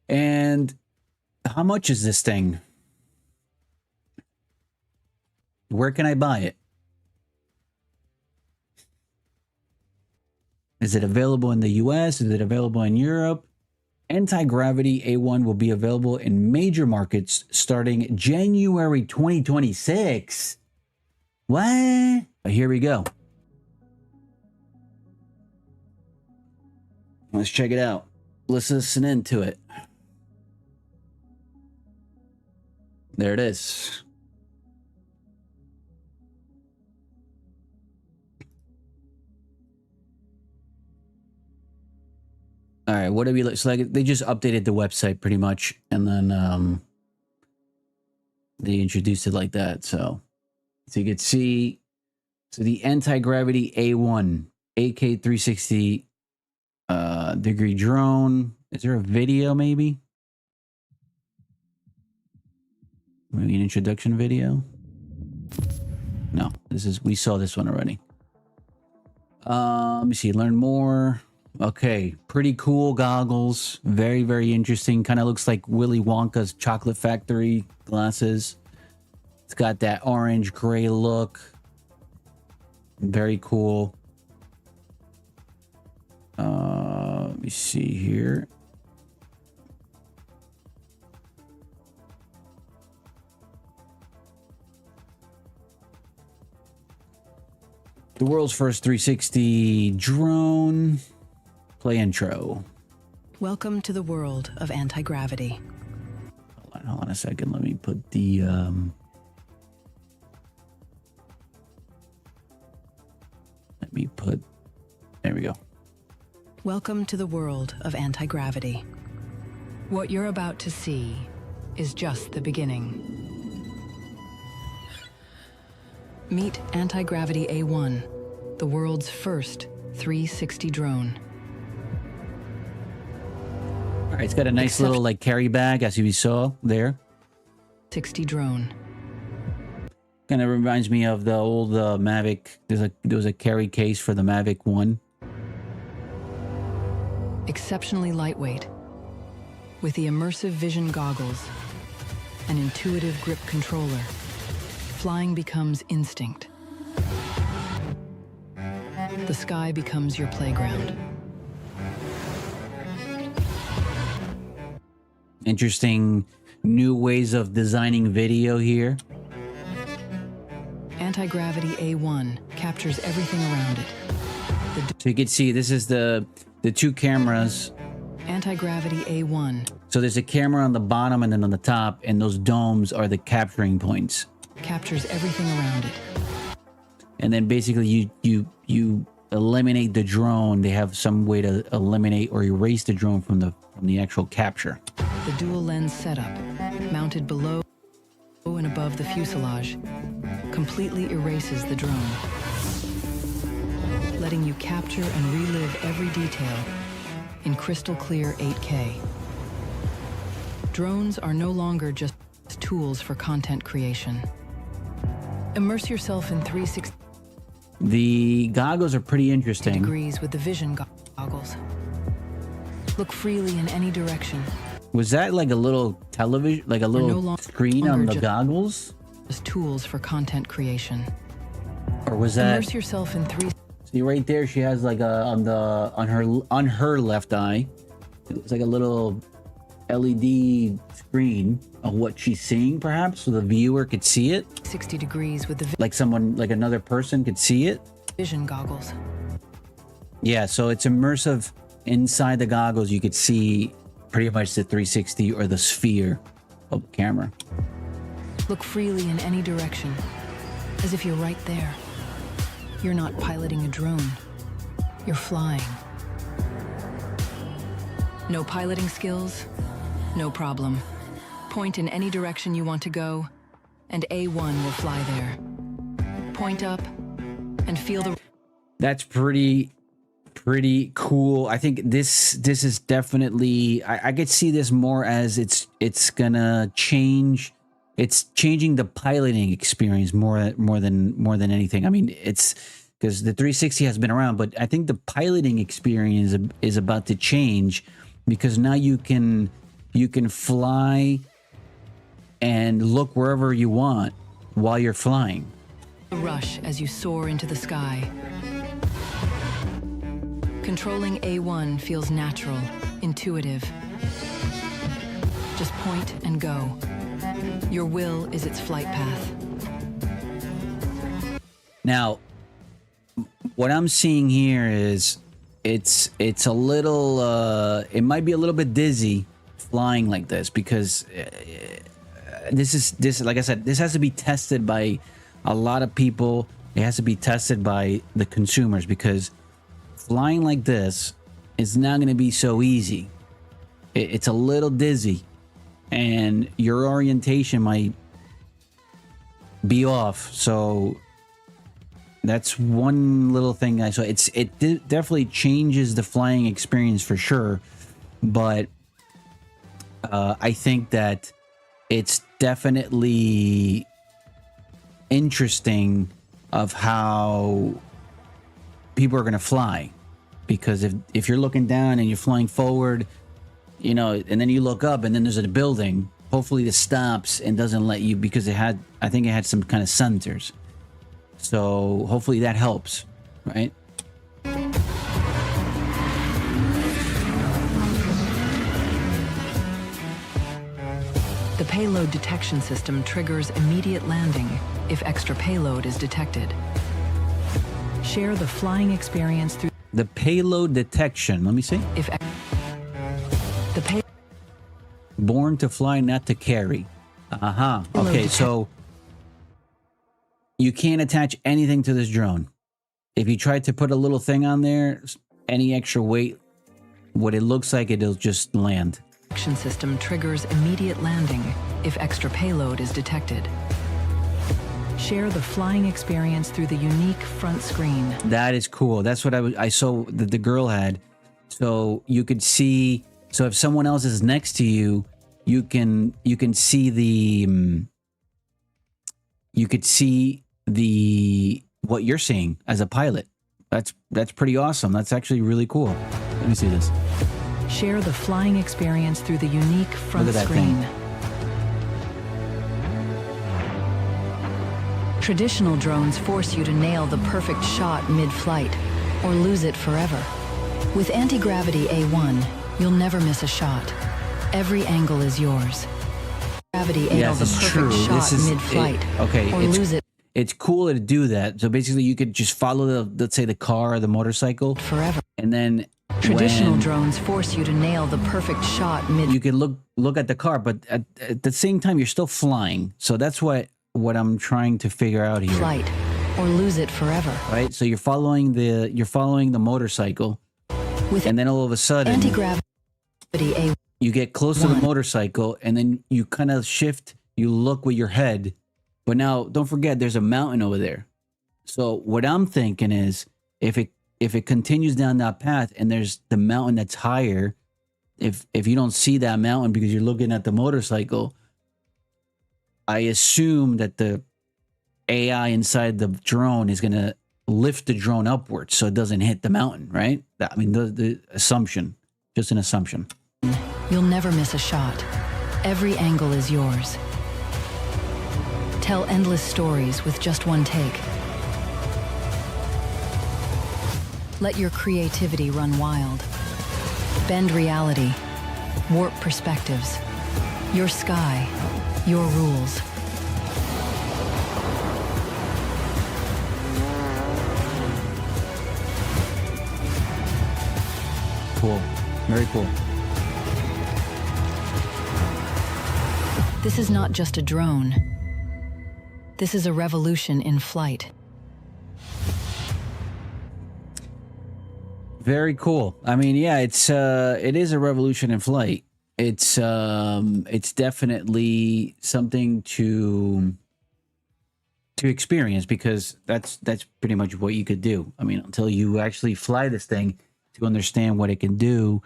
And how much is this thing? Where can I buy it? Is it available in the US? Is it available in Europe? Anti-Gravity A1 will be available in major markets starting January 2026. What? Here we go. Let's check it out. Let's listen into it. There it is. All right, what do we look? So like they just updated the website pretty much, and then they introduced it like that. So you could see, so the Anti-Gravity A1 AK-360 degree drone. Is there a video? Maybe an introduction video. No, this is, we saw this one already. Let me see. Learn more. Okay, pretty cool goggles. Very, very interesting. Kind of looks like Willy Wonka's chocolate factory glasses. It's got that orange gray look. Very cool. Let me see here. The world's first 360 drone. Play intro. Welcome to the world of anti-gravity. Hold on a second. Let me put the there we go. Welcome to the world of anti-gravity. What you're about to see is just the beginning. Meet Anti-Gravity A1, the world's first 360 drone. All right, it's got a nice little like carry bag, as you saw there. 60 drone. Kind of reminds me of the old Mavic. There was a carry case for the Mavic 1. Exceptionally lightweight, with the immersive vision goggles, an intuitive grip controller, flying becomes instinct. The sky becomes your playground. Interesting new ways of designing video here. Anti-Gravity A1 captures everything around it. So you can see this is the two cameras. Anti-Gravity A1 So there's a camera on the bottom and then on the top, and those domes are the capturing points. captures everything around it. And then basically you eliminate the drone. They have some way to eliminate or erase the drone from the actual capture. The dual lens setup, mounted below and above the fuselage, completely erases the drone, letting you capture and relive every detail in crystal clear 8K. Drones are no longer just tools for content creation. Immerse yourself in 360 The goggles are pretty interesting. degrees with the vision goggles. Look freely in any direction. Was that like a little television, like a little screen on the goggles? As tools for content creation. Or was that? Immerse yourself in See right there, she has like a on her left eye. It's like a little LED screen of what she's seeing, perhaps, so the viewer could see it. 60 degrees with the Like someone, like another person could see it. vision goggles. Yeah, so it's immersive. Inside the goggles, you could see pretty much the 360 or the sphere of the camera. Look freely in any direction, as if you're right there. You're not piloting a drone, you're flying. No piloting skills? No problem. Point in any direction you want to go, and A1 will fly there. Point up, and feel the... That's pretty cool. I think this is definitely, I could see this more as it's gonna change. It's changing the piloting experience more than anything. I mean, it's because the 360 has been around, but I think the piloting experience is about to change, because now you can you can fly and look wherever you want while you're flying. A rush as you soar into the sky. Controlling A1 feels natural, intuitive. Just point and go. Your will is its flight path. Now, what I'm seeing here is it's a little it might be a little bit dizzy flying like this, because this like I said, this has to be tested by a lot of people. It has to be tested by the consumers, because flying like this is not going to be so easy. It's a little dizzy, and your orientation might be off. So that's one little thing I saw. It definitely changes the flying experience for sure, but I think that it's definitely interesting of how people are going to fly, because if you're looking down and you're flying forward, you know, and then you look up and then there's a building, hopefully this stops and doesn't let you, because I think it had some kind of sensors. So hopefully that helps, right? The payload detection system triggers immediate landing if extra payload is detected. Share the flying experience through The payload detection. Let me see. Born to fly, not to carry. Okay, so you can't attach anything to this drone. If you try to put a little thing on there, any extra weight, what it looks like, it'll just land. Detection system triggers immediate landing if extra payload is detected. Share the flying experience through the unique front screen. That is cool. That's what I saw that the girl had. So you could see. So if someone else is next to you, you can see the what you're seeing as a pilot. That's pretty awesome. That's actually really cool. Let me see this. Share the flying experience through the unique front screen. Thing. Traditional drones force you to nail the perfect shot mid-flight or lose it forever. With Anti-Gravity A1, you'll never miss a shot. Every angle is yours. Gravity nail the perfect shot mid-flight or lose it. It's cool to do that. So basically you could just follow let's say the car or the motorcycle forever. And then traditional drones force you to nail the perfect shot mid. You can look at the car, but at the same time you're still flying. So that's what I'm trying to figure out here. Flight or lose it forever. Right? So you're following the motorcycle, and then all of a sudden Anti-Gravity A1. You get close to the motorcycle, and then you kind of shift, you look with your head. But now don't forget there's a mountain over there. So what I'm thinking is if it continues down that path and there's the mountain that's higher, if you don't see that mountain because you're looking at the motorcycle, I assume that the AI inside the drone is going to lift the drone upwards so it doesn't hit the mountain, right? I mean, the assumption, just an assumption. You'll never miss a shot. Every angle is yours. Tell endless stories with just one take. Let your creativity run wild. Bend reality. Warp perspectives. Your sky. Your rules. Cool. Very cool. This is not just a drone. This is a revolution in flight. Very cool. I mean, yeah, it is a revolution in flight. It's definitely something to experience, because that's pretty much what you could do. I mean, until you actually fly this thing to understand what it can do,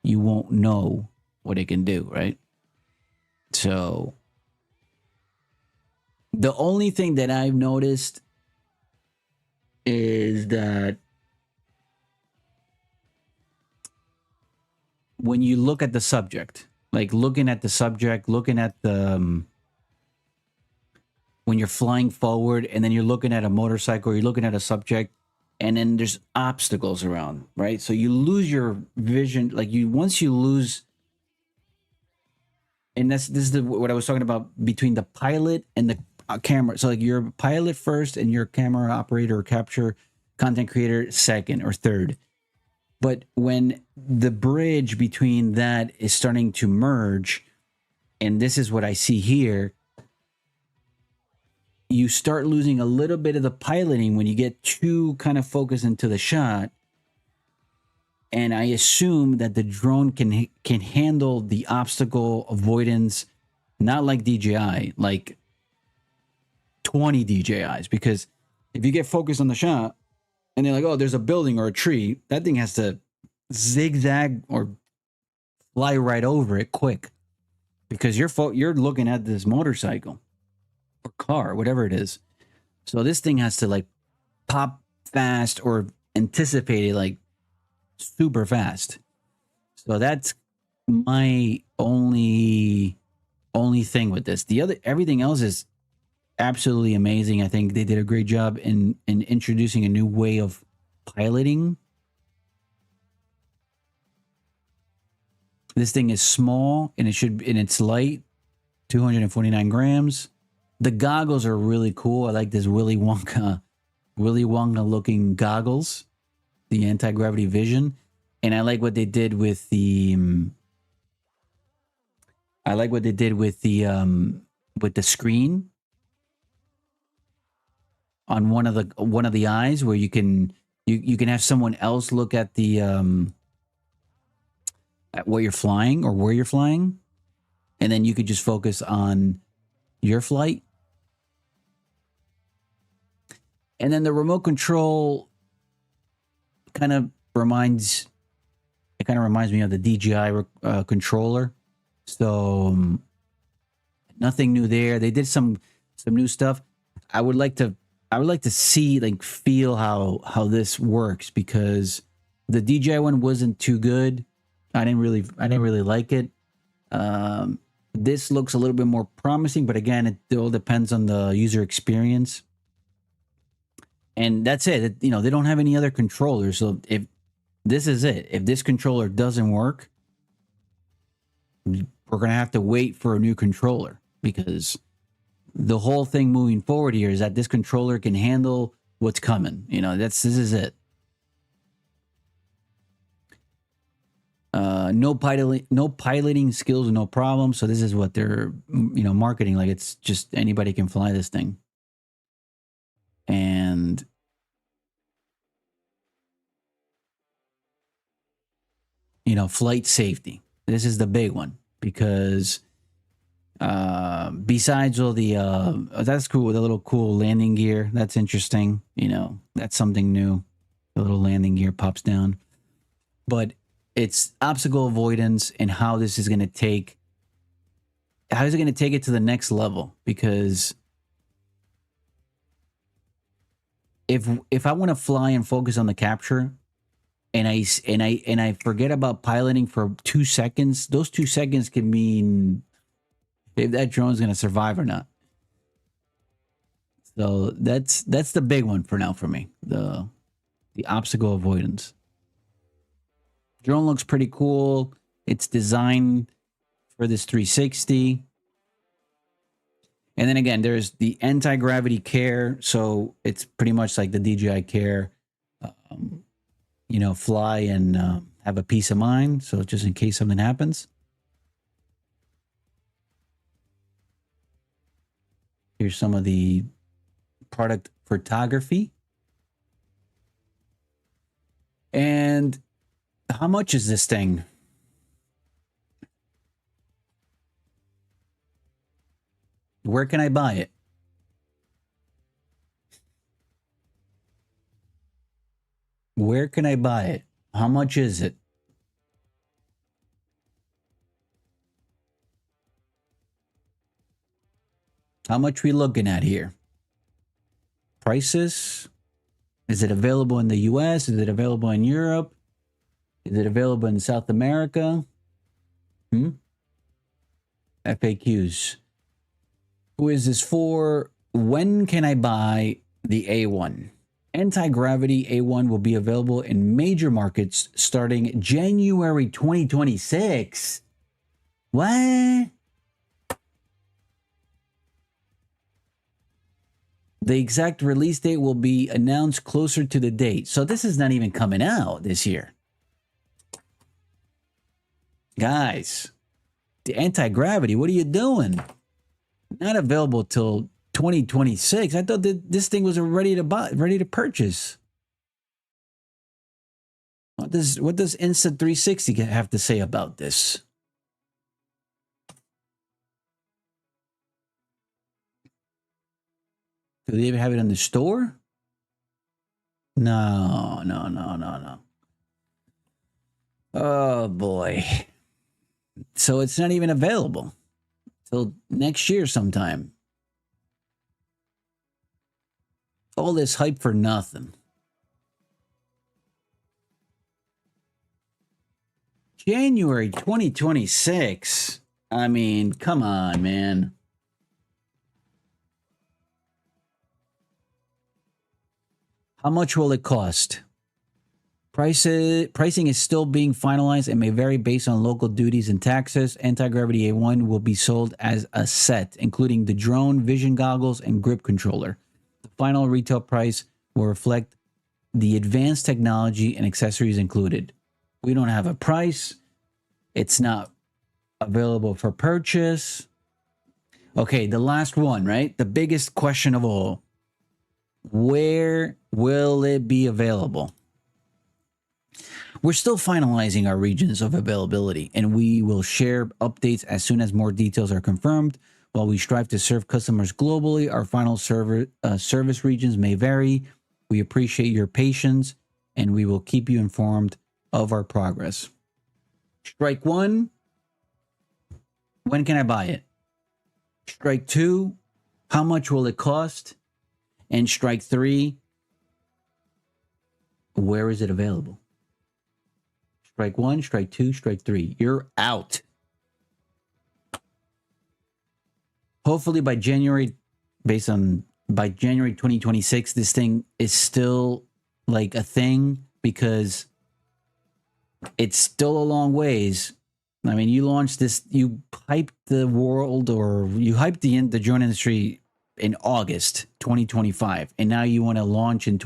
you won't know what it can do, right? So the only thing that I've noticed is that when you look at the subject, like looking at the subject, looking at the when you're flying forward, and then you're looking at a motorcycle, or you're looking at a subject, and then there's obstacles around, right? So you lose your vision. Like once you lose, and this is what I was talking about between the pilot and the camera. So like you're a pilot first, and you're a camera operator or capture content creator second or third. But when the bridge between that is starting to merge, and this is what I see here, you start losing a little bit of the piloting when you get too kind of focused into the shot. And I assume that the drone can handle the obstacle avoidance, not like DJI, like 20 DJIs. Because if you get focused on the shot and they're like, oh, there's a building or a tree, that thing has to zigzag or fly right over it quick, because you're looking at this motorcycle or car, whatever it is. So this thing has to like pop fast or anticipate it like super fast. So that's my only thing with this. Everything else is absolutely amazing. I think they did a great job in introducing a new way of piloting. This thing is small, and it's light, 249 grams. The goggles are really cool. I like this Willy Wonka looking goggles, the anti-gravity vision. And I like what they did with the with the screen on one of the eyes, where you can have someone else look at the at what you're flying or where you're flying, and then you could just focus on your flight. And then the remote control kind of reminds me of the DJI controller. So nothing new there. They did some new stuff. I would like to see, like, feel how this works, because the DJI one wasn't too good. I didn't really like it. This looks a little bit more promising, but again, it all depends on the user experience. And that's it. They don't have any other controllers. So if this is it, if this controller doesn't work, we're going to have to wait for a new controller, because the whole thing moving forward here is that this controller can handle what's coming. This is it. No piloting skills, no problem. So this is what they're, marketing. Like, it's just anybody can fly this thing. And flight safety. This is the big one, because besides all the that's cool, the little cool landing gear, that's interesting. That's something new. The little landing gear pops down. But it's obstacle avoidance, and how this is going to take it to the next level. Because if I want to fly and focus on the capture, and I forget about piloting for 2 seconds, those 2 seconds can mean if that drone's going to survive or not. So that's the big one for now for me, the obstacle avoidance. Drone looks pretty cool. It's designed for this 360. And then again, there's the anti-gravity care. So it's pretty much like the DJI Care, fly and have a peace of mind. So just in case something happens. Here's some of the product photography. And how much is this thing? Where can I buy it? Where can I buy it? How much is it? How much we looking at here? Prices? Is it available in the US? Is it available in Europe? Is it available in South America? FAQs. Who is this for? When can I buy the A1? Anti-gravity A1 will be available in major markets starting January 2026. What? The exact release date will be announced closer to the date. So this is not even coming out this year. Guys, the anti-gravity, what are you doing? Not available till 2026. I thought that this thing was ready to buy, ready to purchase. What does Insta 360 have to say about this? Do they even have it in the store? No. Oh boy. So it's not even available till next year sometime. All this hype for nothing. January 2026. I mean, come on, man. How much will it cost? Pricing is still being finalized and may vary based on local duties and taxes. Anti-Gravity A1 will be sold as a set, including the drone, vision goggles, and grip controller. The final retail price will reflect the advanced technology and accessories included. We don't have a price. It's not available for purchase. Okay, the last one, right? The biggest question of all. Where will it be available? We're still finalizing our regions of availability, and we will share updates as soon as more details are confirmed. While we strive to serve customers globally, our final service regions may vary. We appreciate your patience, and we will keep you informed of our progress. Strike one, when can I buy it? Strike two, how much will it cost? And strike three, where is it available? Strike one, strike two, strike three. You're out. Hopefully by January 2026, this thing is still like a thing, because it's still a long ways. I mean, you launched this, you hyped the world, or you hyped the drone industry in August 2025, and now you want to launch and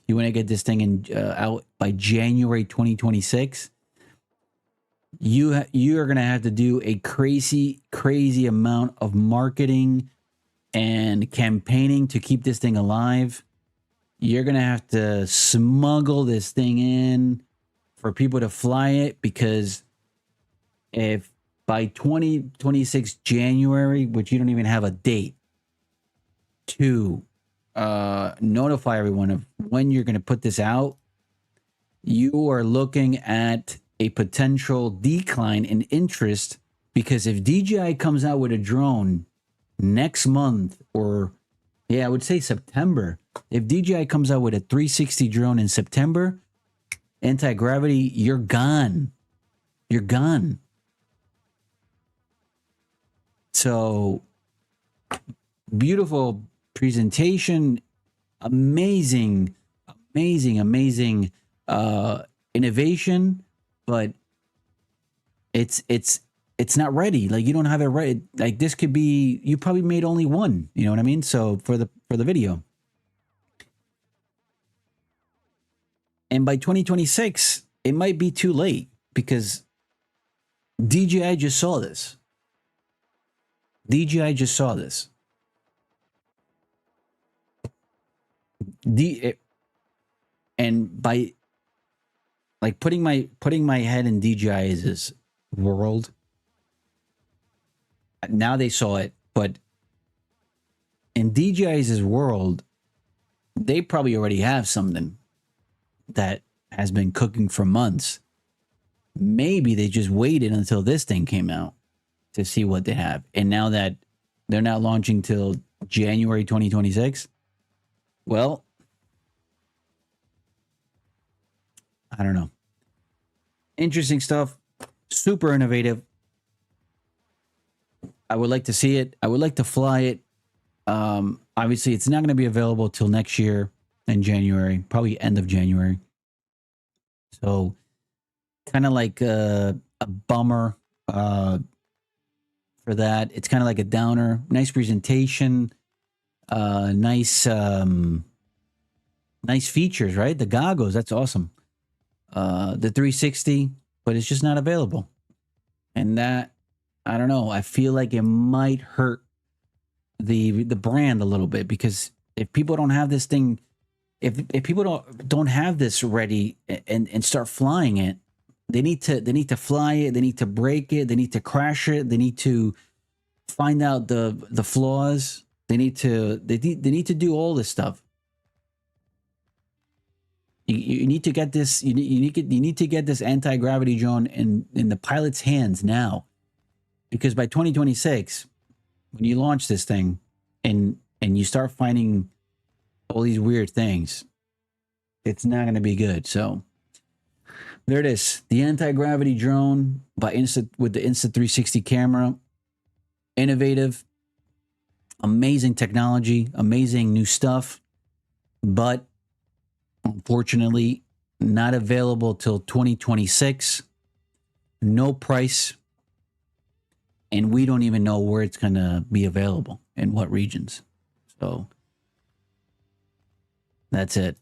you want to get this thing out by January 2026. You are going to have to do a crazy amount of marketing and campaigning to keep this thing alive. You're going to have to smuggle this thing in for people to fly it, because if by 2026 January, which you don't even have a date to notify everyone of when you're going to put this out, you are looking at a potential decline in interest. Because if DJI comes out with a drone next month, or I would say September, if DJI comes out with a 360 drone in September, anti-gravity, you're gone. You're gone. So beautiful presentation, amazing innovation, but it's not ready. Like, you don't have it ready. Like, this could be, you probably made only one, you know what I mean? So for the video, and by 2026 it might be too late, because DJI just saw this. And by like putting my head in DJI's world, now they saw it, but in DJI's world, they probably already have something that has been cooking for months. Maybe they just waited until this thing came out to see what they have. And now that they're not launching till January 2026, well, I don't know. Interesting stuff. Super innovative. I would like to see it. I would like to fly it. Obviously, it's not going to be available till next year in January, probably end of January. So, kind of like a bummer for that. It's kind of like a downer. Nice presentation, nice nice features, right? The goggles, that's awesome. The 360, but it's just not available, and that, I don't know. I feel like it might hurt the brand a little bit, because if people don't have this thing, if people don't have this ready and start flying it, they need to fly it, they need to break it, they need to crash it, they need to find out the flaws, they need to do all this stuff. You need to get this, you need to get this anti-gravity drone in the pilot's hands now, because by 2026, when you launch this thing and you start finding all these weird things, it's not going to be good. So there it is, the anti-gravity drone by Insta, with the Insta 360 camera. Innovative, amazing technology, amazing new stuff, but unfortunately not available till 2026. No price, and we don't even know where it's going to be available, in what regions. So that's it.